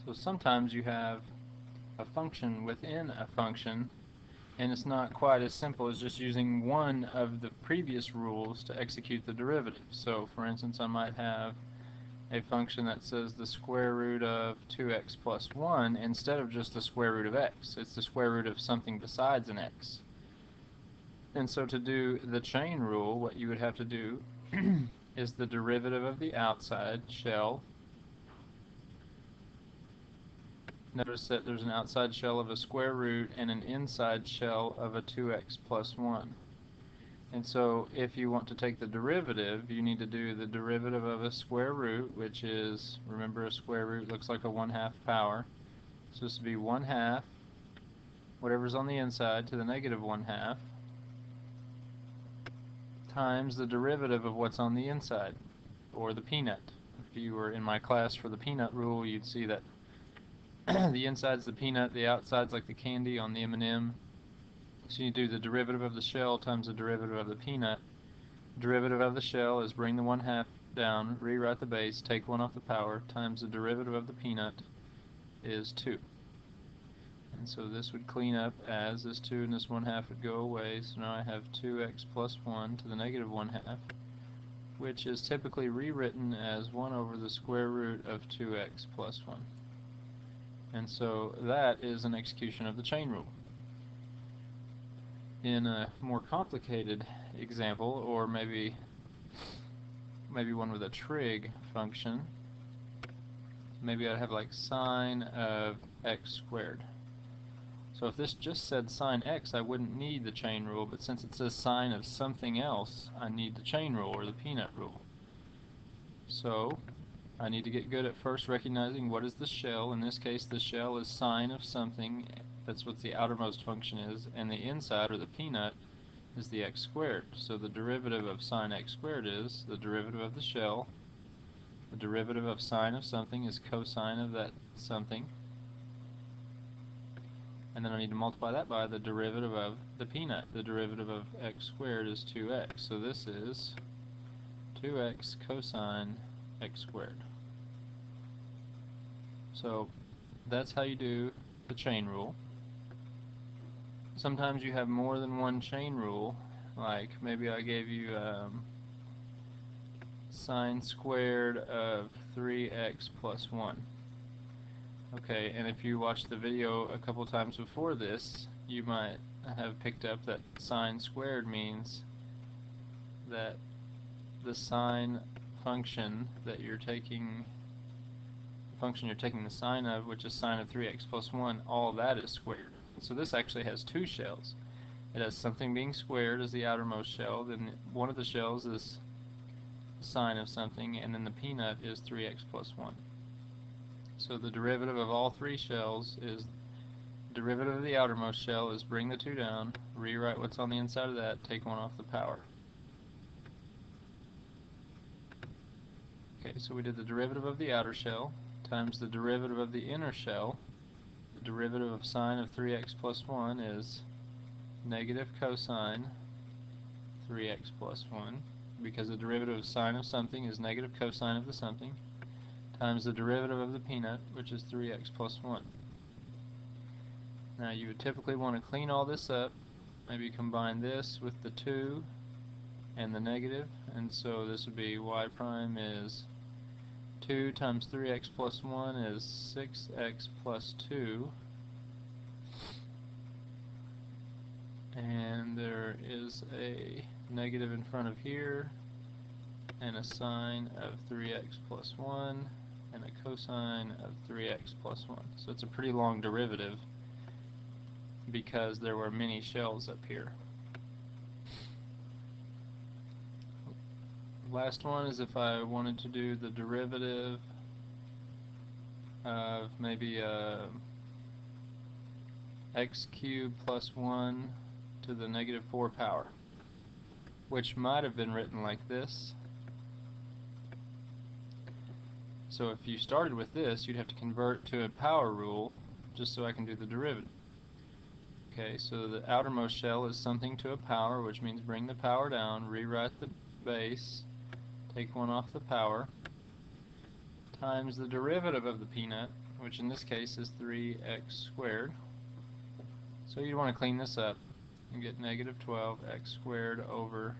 So sometimes you have a function within a function, and it's not quite as simple as just using one of the previous rules to execute the derivative. So for instance, I might have a function that says the square root of 2x plus 1 instead of just the square root of x. It's the square root of something besides an x. And so to do the chain rule, what you would have to do is the derivative of the outside shell. Notice that there's an outside shell of a square root and an inside shell of a 2x plus 1. And so if you want to take the derivative, you need to do the derivative of a square root, which is, remember, a square root looks like a 1/2 power. So this would be 1/2, whatever's on the inside, to the negative 1/2, times the derivative of what's on the inside, or the peanut. If you were in my class for the peanut rule, you'd see that the inside's the peanut, the outside's like the candy on the M&M. So you do the derivative of the shell times the derivative of the peanut. Derivative of the shell is bring the 1/2 down, rewrite the base, take 1 off the power, times the derivative of the peanut is 2. And so this would clean up as this 2 and this 1/2 would go away. So now I have 2x plus 1 to the negative 1/2, which is typically rewritten as 1 over the square root of 2x plus 1. And so that is an execution of the chain rule. In a more complicated example, or maybe one with a trig function, maybe I'd have like sine of x squared. So if this just said sine x, I wouldn't need the chain rule, but since it says sine of something else, I need the chain rule, or the peanut rule. So I need to get good at first recognizing what is the shell. In this case, the shell is sine of something. That's what the outermost function is, and the inside, or the peanut, is the x squared. So the derivative of sine x squared is the derivative of the shell. The derivative of sine of something is cosine of that something. And then I need to multiply that by the derivative of the peanut. The derivative of x squared is 2x. So this is 2x cosine x squared. So that's how you do the chain rule. Sometimes you have more than one chain rule, like maybe I gave you sine squared of 3x plus 1. Okay, and if you watched the video a couple times before this, you might have picked up that sine squared means that the sine function that you're taking, the sine of, which is sine of 3x plus 1, all of that is squared. So this actually has two shells. It has something being squared as the outermost shell, then one of the shells is sine of something, and then the peanut is 3x plus 1. So the derivative of all three shells is, derivative of the outermost shell is bring the 2 down, rewrite what's on the inside of that, take 1 off the power. Okay, so we did the derivative of the outer shell times the derivative of the inner shell. The derivative of sine of 3x plus 1 is negative cosine 3x plus 1, because the derivative of sine of something is negative cosine of the something, times the derivative of the peanut, which is 3x plus 1. Now you would typically want to clean all this up, maybe combine this with the 2 and the negative, and so this would be y prime is 2 times 3x plus 1 is 6x plus 2, and there is a negative in front of here, and a sine of 3x plus 1, and a cosine of 3x plus 1. So it's a pretty long derivative because there were many shells up here. Last one is if I wanted to do the derivative of maybe x cubed plus 1 to the negative 4 power, which might have been written like this. So if you started with this, you'd have to convert to a power rule just so I can do the derivative. Okay, so the outermost shell is something to a power, which means bring the power down, rewrite the base, take 1 off the power, times the derivative of the peanut, which in this case is 3x squared. So you want to clean this up and get negative 12x squared over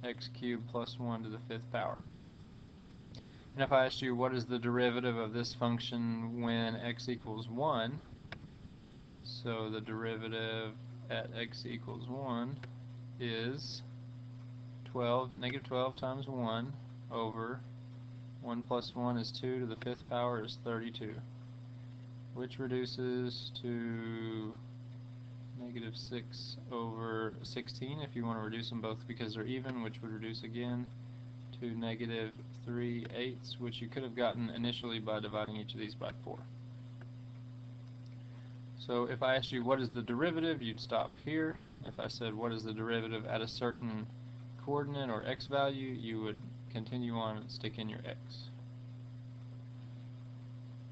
x cubed plus 1 to the 5th power. And if I asked you what is the derivative of this function when x equals 1, so the derivative at x equals 1 is negative 12 times 1 over 1 plus 1 is 2 to the 5th power is 32, which reduces to negative 6 over 16 if you want to reduce them both because they're even, which would reduce again to negative 3/8, which you could have gotten initially by dividing each of these by 4. So if I asked you what is the derivative, you'd stop here. If I said what is the derivative at a certain coordinate or x value, you would continue on and stick in your x.